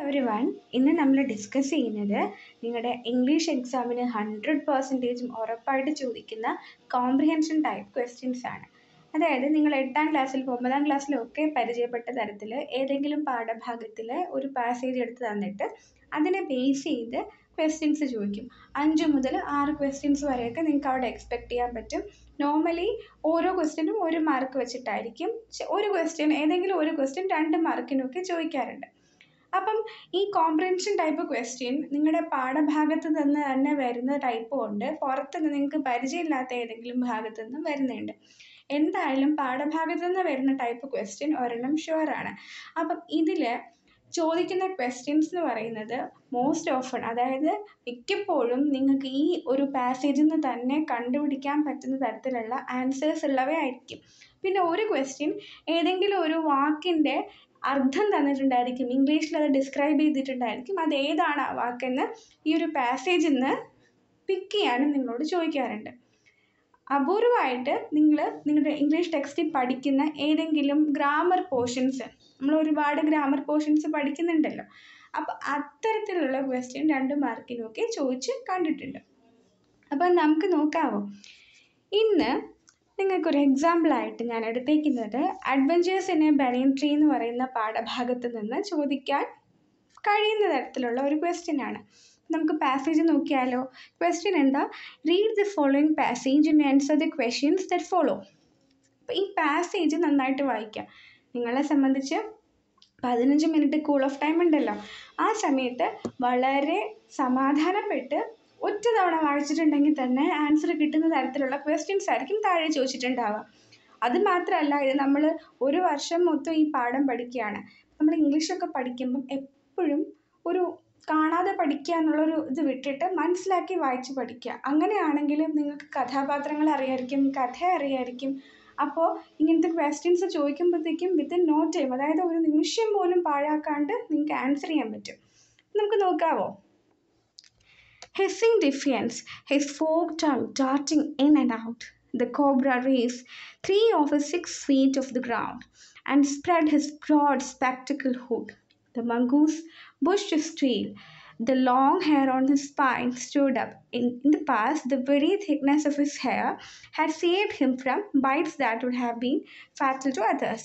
Every one. ഇന്ന് നമ്മൾ discuss ചെയ്യുന്നത് നിങ്ങളുടെ ഇംഗ്ലീഷ് എക്സാമിന് 100% ഉറപ്പായിട്ട് ചോദിക്കുന്ന കോംപ്രിഹെൻഷൻ ടൈപ്പ് ക്വസ്റ്റ്യൻസ് ആണ്. അതായത് നിങ്ങൾ 8ാം ക്ലാസ്സിൽ 9ാം ക്ലാസ്സിലും ഒക്കെ പരിചയപ്പെട്ട തരത്തിൽ ഏതെങ്കിലും പാഠഭാഗത്തിൽ ഒരു പാസേജ് എടുത്ത് തന്നിട്ട് അതിനെ ബേസ് ചെയ്ത് ക്വസ്റ്റ്യൻസ് ചോദിക്കും. 5 മുതൽ 6 ക്വസ്റ്റ്യൻസ് വരെയൊക്കെ നിങ്ങൾക്ക് അവിടെ എക്സ്പെക്ട് ചെയ്യാൻ പറ്റും. നോർമലി ഓരോ ക്വസ്റ്റ്യനും 1 മാർക്ക് വെച്ചിട്ടായിരിക്കും. ഒരു ക്വസ്റ്റ്യൻ ഏതെങ്കിലും ഒരു ക്വസ്റ്റ്യൻ 2 മാർക്കിനൊക്കെ ചോദിക്കാറുണ്ട്. അപ്പം ഈ കോംപ്രിഹെൻഷൻ ടൈപ്പ് ക്വസ്റ്റ്യൻ നിങ്ങളുടെ പാഠഭാഗത്ത് നിന്ന് തന്നെ വരുന്ന ടൈപ്പും ഉണ്ട്, പുറത്തുനിന്ന് നിങ്ങൾക്ക് പരിചയമില്ലാത്ത ഏതെങ്കിലും ഭാഗത്തു നിന്നും വരുന്നുണ്ട്. എന്തായാലും പാഠഭാഗത്തു നിന്ന് വരുന്ന ടൈപ്പ് ക്വസ്റ്റ്യൻ ഒരെണ്ണം ഷുവറാണ്. അപ്പം ഇതിൽ ചോദിക്കുന്ന ക്വസ്റ്റ്യൻസ് എന്ന് പറയുന്നത് മോസ്റ്റ് ഓഫൺ, അതായത് മിക്കപ്പോഴും നിങ്ങൾക്ക് ഈ ഒരു പാസേജിൽ നിന്ന് തന്നെ കണ്ടുപിടിക്കാൻ പറ്റുന്ന തരത്തിലുള്ള ആൻസേഴ്സ് ഉള്ളവയായിരിക്കും. പിന്നെ ഒരു ക്വസ്റ്റ്യൻ ഏതെങ്കിലും ഒരു വാക്കിൻ്റെ അർത്ഥം തന്നിട്ടുണ്ടായിരിക്കും, ഇംഗ്ലീഷിൽ അത് ഡിസ്ക്രൈബ് ചെയ്തിട്ടുണ്ടായിരിക്കും, അത് ഏതാണ് ആ വാക്കെന്ന് ഈ ഒരു പാസേജിൽ നിന്ന് പിക്ക് ചെയ്യാനും നിങ്ങളോട് ചോദിക്കാറുണ്ട്. അപൂർവമായിട്ട് നിങ്ങൾ നിങ്ങളുടെ ഇംഗ്ലീഷ് ടെക്സ്റ്റിൽ പഠിക്കുന്ന ഏതെങ്കിലും ഗ്രാമർ പോർഷൻസ്, നമ്മൾ ഒരുപാട് ഗ്രാമർ പോർഷൻസ് പഠിക്കുന്നുണ്ടല്ലോ, അപ്പോൾ അത്തരത്തിലുള്ള ക്വസ്റ്റ്യൻ 2 മാർക്കിനൊക്കെ ചോദിച്ച് കണ്ടിട്ടുണ്ട്. അപ്പം നമുക്ക് നോക്കാമോ? ഇന്ന് നിങ്ങൾക്കൊരു എക്സാമ്പിളായിട്ട് ഞാൻ എടുത്തേക്കുന്നത് adventures in A banian tree എന്ന് പറയുന്ന പാഠഭാഗത്ത് നിന്ന് ചോദിക്കാൻ കഴിയുന്ന തരത്തിലുള്ള ഒരു ക്വസ്റ്റ്യൻ ആണ്. നമുക്ക് പാസേജ് നോക്കിയാലോ? ക്വസ്റ്റ്യൻ എന്താ? Read the following passage and answer the questions that follow. അപ്പോൾ ഈ പാസേജ് നന്നായിട്ട് വായിക്കാം. നിങ്ങളെ സംബന്ധിച്ച് 15 മിനിറ്റ് കൂൾ ഓഫ് ടൈം ഉണ്ടല്ലോ, ആ സമയത്ത് വളരെ സമാധാനപ്പെട്ട് ഒറ്റ തവണ വായിച്ചിട്ടുണ്ടെങ്കിൽ തന്നെ ആൻസർ കിട്ടുന്ന തരത്തിലുള്ള ക്വസ്റ്റ്യൻസ് ആയിരിക്കും താഴെ ചോദിച്ചിട്ടുണ്ടാവുക. അത് മാത്രമല്ല, ഇത് നമ്മൾ ഒരു വർഷം മൊത്തം ഈ പാഠം പഠിക്കുകയാണ്. നമ്മൾ ഇംഗ്ലീഷൊക്കെ പഠിക്കുമ്പം എപ്പോഴും ഒരു കാണാതെ പഠിക്കുക എന്നുള്ളൊരു ഇത് വിട്ടിട്ട് മനസ്സിലാക്കി വായിച്ച് പഠിക്കുക. അങ്ങനെയാണെങ്കിലും നിങ്ങൾക്ക് കഥാപാത്രങ്ങൾ അറിയായിരിക്കും, കഥ അറിയായിരിക്കും. അപ്പോൾ ഇങ്ങനത്തെ ക്വസ്റ്റ്യൻസ് ചോദിക്കുമ്പോഴത്തേക്കും വിത്തിൻ നോ ടൈം, അതായത് ഒരു നിമിഷം പോലും പാഴാക്കാണ്ട് നിങ്ങൾക്ക് ആൻസർ ചെയ്യാൻ പറ്റും. നമുക്ക് നോക്കാവോ? Hissing defiance, his forked tongue darting in and out, the cobra raised 3 or 6 feet off the ground and spread his broad spectacled hood. The mongoose bushed his tail. The long hair on his spine stood up. In the past, the very thickness of his hair had saved him from bites that would have been fatal to others.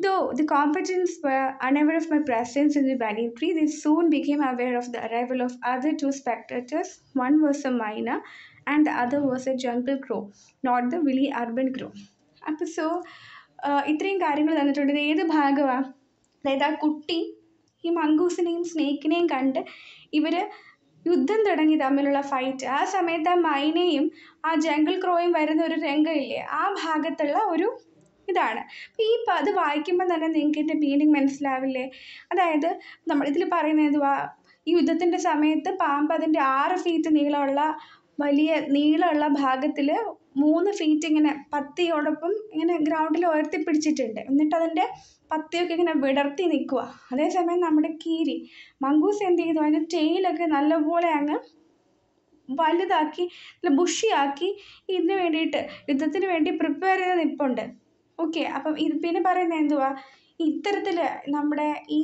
Though the combatants were unaware of my presence in the banyan tree, they soon became aware of the arrival of other 2 spectators. One was a myna and the other was a jungle crow, not the willy urban crow. അപ്പോൾ ഇത്രയും കാര്യങ്ങൾ തന്നിട്ടുണ്ട്. ഇത് ഏത് ഭാഗമാണ്? അതായത് ആ കുട്ടി ഈ മംഗൂസിനെയും സ്നേക്കിനെയും കണ്ട് ഇവർ യുദ്ധം തുടങ്ങി തമ്മിലുള്ള ഫൈറ്റ്, ആ സമയത്ത് ആ മൈനയും ആ ജംഗിൾ ക്രോയും വരുന്ന ഒരു രംഗമില്ലേ, ആ ഭാഗത്തുള്ള ഒരു ഇതാണ്. അപ്പോൾ അത് വായിക്കുമ്പോൾ തന്നെ നിങ്ങൾക്ക് ഇതിൻ്റെ മീനിങ് മനസ്സിലാവില്ലേ? അതായത് ഇതിൽ പറയുന്നത് എന്തുവാ? ഈ യുദ്ധത്തിൻ്റെ സമയത്ത് പാമ്പ് അതിൻ്റെ 6 ഫീറ്റ് നീളമുള്ള വലിയ നീളമുള്ള ഭാഗത്തിൽ 3 ഫീറ്റ് ഇങ്ങനെ പത്തിയോടൊപ്പം ഇങ്ങനെ ഗ്രൗണ്ടിൽ ഉയർത്തിപ്പിടിച്ചിട്ടുണ്ട്. എന്നിട്ട് അതിൻ്റെ പത്തിയൊക്കെ ഇങ്ങനെ വിടർത്തി നിൽക്കുക. അതേസമയം നമ്മുടെ കീരി മംഗൂസ് എന്ത് ചെയ്തു? അതിൻ്റെ ടെയിലൊക്കെ നല്ലപോലെ അങ്ങ് വലുതാക്കി ബുഷിയാക്കി ഇതിന് വേണ്ടിയിട്ട് യുദ്ധത്തിന് വേണ്ടി പ്രിപ്പയർ ചെയ്ത് നിൽപ്പുണ്ട്. ഓക്കെ, അപ്പം ഇത് പിന്നെ പറയുന്നത് എന്തുവാ? ഇത്തരത്തിൽ നമ്മുടെ ഈ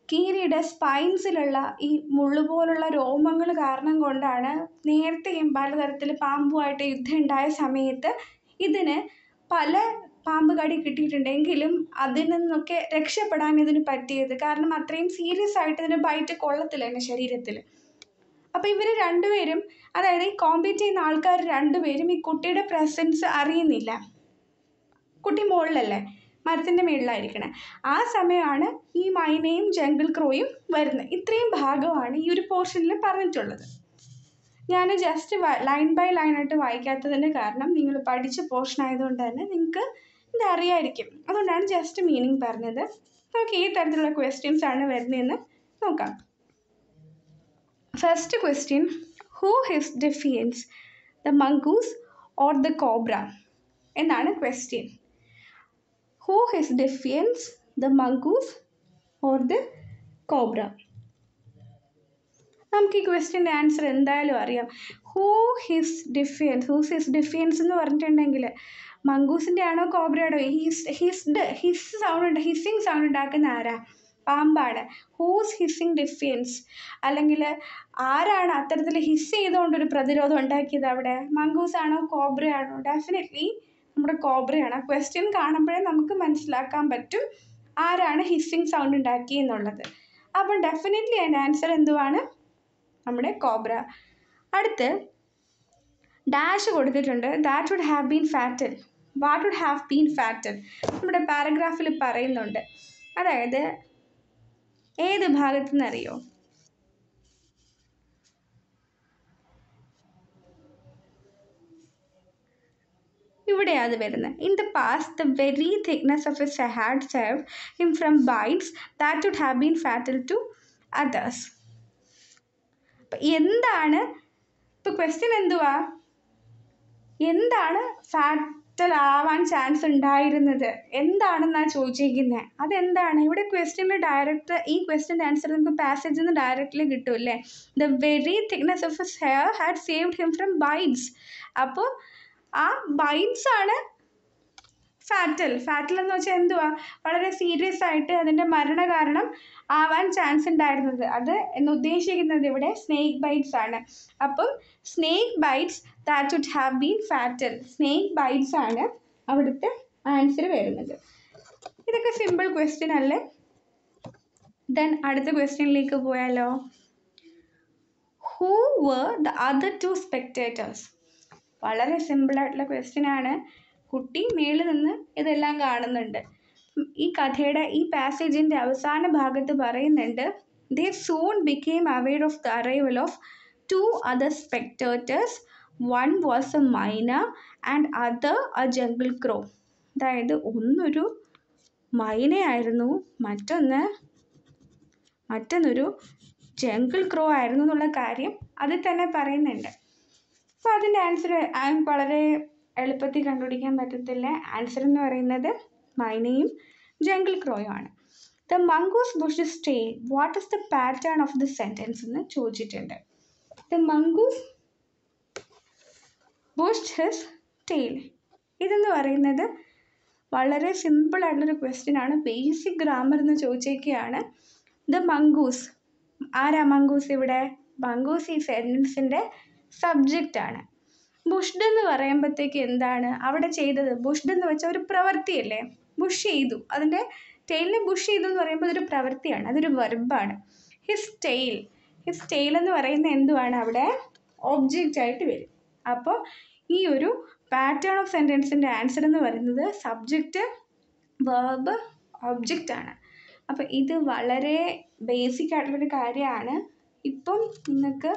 കീരിയുടെ സ്പൈൻസിലുള്ള ഈ മുള്ളുപോലുള്ള രോമങ്ങൾ കാരണം കൊണ്ടാണ് നേരത്തെയും പലതരത്തിൽ പാമ്പുമായിട്ട് യുദ്ധം ഉണ്ടായ സമയത്ത് ഇതിന് പല പാമ്പ് കടി കിട്ടിയിട്ടുണ്ടെങ്കിലും അതിൽ നിന്നൊക്കെ രക്ഷപ്പെടാൻ ഇതിന് പറ്റിയത്. കാരണം അത്രയും സീരിയസ് ആയിട്ട് ഇതിന് ബൈറ്റ് കൊള്ളത്തില്ല എൻ്റെ ശരീരത്തിൽ. അപ്പോൾ ഇവർ രണ്ടുപേരും, അതായത് ഈ കോമ്പീറ്റ് ചെയ്യുന്ന ആൾക്കാർ രണ്ടുപേരും ഈ കുട്ടിയുടെ പ്രസൻസ് അറിയുന്നില്ല. കുട്ടി മുകളിലല്ലേ, മരത്തിൻ്റെ മുകളിലായിരിക്കണേ. ആ സമയമാണ് ഈ മൈനയും ജംഗിൾ ക്രോയും വരുന്നത്. ഇത്രയും ഭാഗമാണ് ഈ ഒരു പോർഷനിൽ പറഞ്ഞിട്ടുള്ളത്. ഞാൻ ജസ്റ്റ് ലൈൻ ബൈ ലൈനായിട്ട് വായിക്കാത്തതിൻ്റെ കാരണം നിങ്ങൾ പഠിച്ച പോർഷൻ ആയതുകൊണ്ട് തന്നെ നിങ്ങൾക്ക് ഇത് അറിയായിരിക്കും. അതുകൊണ്ടാണ് ജസ്റ്റ് മീനിങ് പറഞ്ഞത്. നമുക്ക് ഈ തരത്തിലുള്ള ക്വസ്റ്റ്യൻസ് ആണ് വരുന്നതെന്ന് നോക്കാം. First question, who his defiance, the mongoose or the cobra എന്നാണ് question. Who his defiance, the mongoose or the cobra? നമുക്ക് ഈ ക്വസ്റ്റ്യൻ്റെ ആൻസർ എന്തായാലും അറിയാം. ഹൂസ് ഹിസ് ഡിഫിയൻസ് എന്ന് പറഞ്ഞിട്ടുണ്ടെങ്കിൽ മംഗൂസിൻ്റെ ആണോ കോബ്രയുടെ? ഹിസ് സൗണ്ട് ഉണ്ട്, ഹിസ്സിങ് സൗണ്ട് ഉണ്ടാക്കുന്ന ആരാ? പാമ്പാണ്. ഹൂസ് ഹിസ്സിങ് ഡിഫിയൻസ്, അല്ലെങ്കിൽ ആരാണ് അത്തരത്തിൽ ഹിസ് ചെയ്തുകൊണ്ടൊരു പ്രതിരോധം ഉണ്ടാക്കിയത് അവിടെ? മംഗൂസ് ആണോ കോബ്രയാണോ? ഡെഫിനറ്റ്ലി നമ്മുടെ കോബ്രയാണ്. ആ ക്വസ്റ്റ്യൻ കാണുമ്പോഴേ നമുക്ക് മനസ്സിലാക്കാൻ പറ്റും ആരാണ് ഹിസ്സിങ് സൗണ്ട് ഉണ്ടാക്കിയെന്നുള്ളത്. അപ്പം ഡെഫിനറ്റ്ലി അതിൻ്റെ ആൻസർ എന്തുവാണ്? നമ്മുടെ കോബ്ര. അടുത്ത് ഡാഷ് കൊടുത്തിട്ടുണ്ട്. That would have been fatal. What would have been fatal നമ്മുടെ പാരഗ്രാഫിൽ പറയുന്നുണ്ട്. അതായത് ഏത് ഭാഗത്തു നിന്നറിയോ? ഇവിടെയാണ് അത് വരുന്നത്. In the past the very thickness of his had saved him from bites that would have been fatal to others. അപ്പം എന്താണ് ഇപ്പോൾ ക്വസ്റ്റ്യൻ എന്തുവാ? എന്താണ് ഫാറ്റൽ ആവാൻ ചാൻസ് ഉണ്ടായിരുന്നത് എന്താണെന്നാണ് ചോദിച്ചിരിക്കുന്നത്. അതെന്താണ്? ഇവിടെ ക്വസ്റ്റ്യനിൽ ഡയറക്റ്റ് ഈ ക്വസ്റ്റ്യൻ്റെ ആൻസർ നമുക്ക് പാസേജിൽ നിന്ന് ഡയറക്റ്റ്ലി കിട്ടുമല്ലേ. The very thickness of his hair had saved him from bites. അപ്പോൾ ആ ബൈറ്റ്സ് ആണ് ഫാറ്റൽ. ഫാറ്റൽ എന്ന് വെച്ചാൽ എന്തുവാ? വളരെ സീരിയസ് ആയിട്ട് അതിൻ്റെ മരണകാരണം ആവാൻ ചാൻസ് ഉണ്ടായിരുന്നത്. അത് എന്ന് ഉദ്ദേശിക്കുന്നത് ഇവിടെ സ്നേക്ക് ബൈറ്റ്സ് ആണ്. അപ്പം snake bites that would have been fatal. Snake bites ആണ് അവിടുത്തെ ആൻസർ വരുന്നത്. ഇതൊക്കെ സിമ്പിൾ ക്വസ്റ്റ്യൻ അല്ലേ? ദെൻ അടുത്ത ക്വസ്റ്റ്യനിലേക്ക് പോയാലോ. Who were the other two spectators? വളരെ സിമ്പിളായിട്ടുള്ള ക്വസ്റ്റ്യൻ ആണ്. കുട്ടി മേളിൽ നിന്ന് ഇതെല്ലാം കാണുന്നുണ്ട്. ഈ കഥയുടെ ഈ പാസേജിൻ്റെ അവസാന ഭാഗത്ത് പറയുന്നുണ്ട്, they soon became aware of the arrival of two other spectators. One was a myna and other a jungle crow. അതായത് ഒന്നൊരു മൈനയായിരുന്നു, മറ്റൊന്നൊരു ജംഗിൾ ക്രോ ആയിരുന്നു എന്നുള്ള കാര്യം അതിൽ തന്നെ പറയുന്നുണ്ട്. അപ്പോൾ അതിൻ്റെ ആൻസർ വളരെ എളുപ്പത്തിൽ കണ്ടുപിടിക്കാൻ പറ്റത്തില്ല. ആൻസർ എന്ന് പറയുന്നത് മൈനയും ജംഗിൾ ക്രോയും ആണ്. The mongoose bushed his tail. What is the pattern of the sentence എന്ന് ചോദിച്ചിട്ടുണ്ട്. The mongoose bushed his tail ഇതെന്ന് പറയുന്നത് വളരെ സിമ്പിളായിട്ടുള്ളൊരു ക്വസ്റ്റ്യൻ ആണ്. ബേസിക് ഗ്രാമർ എന്ന് ചോദിച്ചേക്കുകയാണ്. ദ മംഗൂസ്, ആരാ മംഗൂസ് ഇവിടെ? മംഗൂസ് ഈ സെൻറ്റൻസിൻ്റെ സബ്ജക്റ്റ് ആണ്. ബുഷ്ഡ് എന്ന് പറയുമ്പോഴത്തേക്ക് എന്താണ് അവിടെ ചെയ്തത്? ബുഷ്ഡ് എന്ന് വെച്ചാൽ ഒരു പ്രവൃത്തിയല്ലേ. ബുഷ് ചെയ്തു, അതിൻ്റെ ടെയിലിനെ ബുഷ് ചെയ്തു എന്ന് പറയുമ്പോൾ അതൊരു പ്രവൃത്തിയാണ്, അതൊരു വെർബാണ്. ഹിസ് ടെയിൽ എന്ന് പറയുന്നത് എന്തുവാണ്? അവിടെ ഒബ്ജക്റ്റ് ആയിട്ട് വരും. അപ്പോൾ ഈ ഒരു പാറ്റേൺ ഓഫ് സെൻറ്റൻസിൻ്റെ ആൻസർ എന്ന് പറയുന്നത് സബ്ജക്റ്റ്, വെർബ്, ഒബ്ജക്റ്റ് ആണ്. അപ്പോൾ ഇത് വളരെ ബേസിക് ആയിട്ടുള്ളൊരു കാര്യമാണ്. ഇപ്പം നിങ്ങൾക്ക്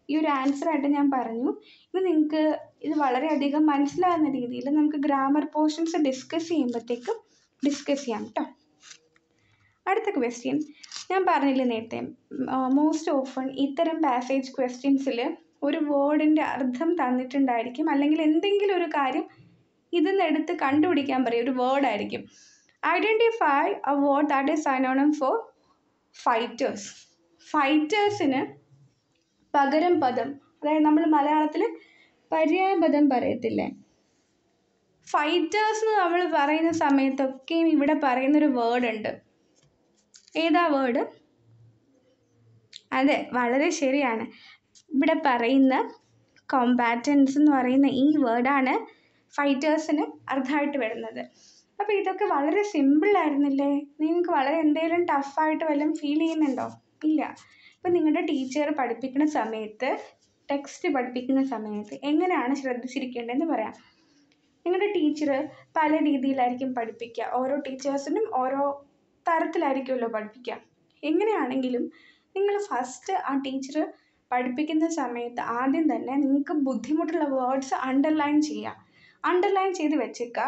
ഈ ഒരു ആൻസറായിട്ട് ഞാൻ പറഞ്ഞു. ഇനി നിങ്ങൾക്ക് ഇത് വളരെയധികം മനസ്സിലാകുന്ന രീതിയിൽ നമുക്ക് ഗ്രാമർ പോർഷൻസ് ഡിസ്കസ് ചെയ്യാം കേട്ടോ. അടുത്ത ക്വസ്റ്റ്യൻ ഞാൻ പറഞ്ഞില്ലേ നേരത്തെ, മോസ്റ്റ് ഓഫൺ ഇത്തരം പാസേജ് ക്വസ്റ്റ്യൻസിൽ ഒരു വേർഡിൻ്റെ അർത്ഥം തന്നിട്ടുണ്ടായിരിക്കും, അല്ലെങ്കിൽ എന്തെങ്കിലും ഒരു കാര്യം ഇതിന്ന് എടുത്ത് കണ്ടുപിടിക്കാൻ പറയും. ഒരു വേർഡായിരിക്കും. Identify a word that is synonym for fighters. ഫൈറ്റേഴ്സിന് പകരം പദം, അതായത് നമ്മൾ മലയാളത്തിൽ പര്യായപദം പറയത്തില്ലേ, ഫൈറ്റേഴ്സ് എന്ന് നമ്മൾ പറയുന്ന സമയത്തൊക്കെയും ഇവിടെ പറയുന്നൊരു വേർഡ് ഉണ്ട്. ഏതാ വേർഡ്? അതെ, വളരെ ശരിയാണ്. ഇവിടെ പറയുന്ന കോമ്പാറ്റൻസ് എന്ന് പറയുന്ന ഈ വേർഡാണ് ഫൈറ്റേഴ്സിന് അർത്ഥമായിട്ട് വരുന്നത്. അപ്പോൾ ഇതൊക്കെ വളരെ സിമ്പിളായിരുന്നില്ലേ? നിങ്ങൾക്ക് വളരെ എന്തെങ്കിലും ടഫായിട്ട് വല്ലതും ഫീൽ ചെയ്യുന്നുണ്ടോ? ഇല്ല. ഇപ്പം നിങ്ങളുടെ ടീച്ചർ പഠിപ്പിക്കുന്ന സമയത്ത്, ടെക്സ്റ്റ് പഠിപ്പിക്കുന്ന സമയത്ത് എങ്ങനെയാണ് ശ്രദ്ധിച്ചിരിക്കേണ്ടതെന്ന് പറയാം. നിങ്ങളുടെ ടീച്ചർ പല രീതിയിലായിരിക്കും പഠിപ്പിക്കുക. ഓരോ ടീച്ചേഴ്സിനും ഓരോ തരത്തിലായിരിക്കുമല്ലോ പഠിപ്പിക്കുക. എങ്ങനെയാണെങ്കിലും നിങ്ങൾ ഫസ്റ്റ് ആ ടീച്ചർ പഠിപ്പിക്കുന്ന സമയത്ത് ആദ്യം തന്നെ നിങ്ങൾക്ക് ബുദ്ധിമുട്ടുള്ള വേർഡ്സ് അണ്ടർലൈൻ ചെയ്ത് വെച്ചേക്കുക.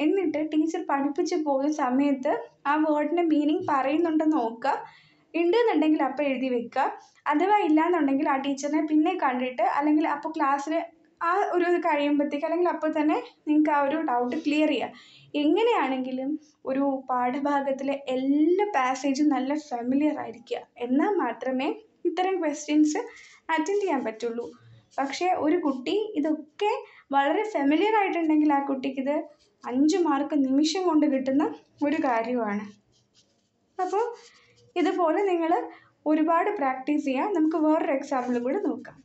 എന്നിട്ട് ടീച്ചർ പഠിപ്പിച്ച് പോയ സമയത്ത് ആ വേർഡിൻ്റെ മീനിങ് പറയുന്നുണ്ടെന്ന് നോക്കുക. ഉണ്ടെന്നുണ്ടെങ്കിൽ അപ്പോൾ എഴുതി വെക്കുക. അഥവാ ഇല്ലയെന്നുണ്ടെങ്കിൽ ആ ടീച്ചറിനെ പിന്നെ കണ്ടിട്ട്, അല്ലെങ്കിൽ അപ്പോൾ ക്ലാസ്സിൽ ആ ഒരു ഇത് കഴിയുമ്പോഴത്തേക്ക്, അല്ലെങ്കിൽ അപ്പോൾ തന്നെ നിങ്ങൾക്ക് ആ ഒരു ഡൗട്ട് ക്ലിയർ ചെയ്യുക. എങ്ങനെയാണെങ്കിലും ഒരു പാഠഭാഗത്തിലെ എല്ലാ പാസേജും നല്ല ഫെമിലിയർ ആയിരിക്കുക. എന്നാൽ മാത്രമേ ഇത്തരം ക്വസ്റ്റ്യൻസ് അറ്റൻഡ് ചെയ്യാൻ പറ്റുള്ളൂ. പക്ഷേ ഒരു കുട്ടി ഇതൊക്കെ വളരെ ഫെമിലിയർ ആയിട്ടുണ്ടെങ്കിൽ ആ കുട്ടിക്കിത് 5 മാർക്ക് നിമിഷം കൊണ്ട് കിട്ടുന്ന ഒരു കാര്യമാണ്. അപ്പോൾ ഇതുപോലെ നിങ്ങൾ ഒരുപാട് പ്രാക്ടീസ് ചെയ്യുക. നമുക്ക് വേറൊരു എക്സാമ്പിളും കൂടെ നോക്കാം.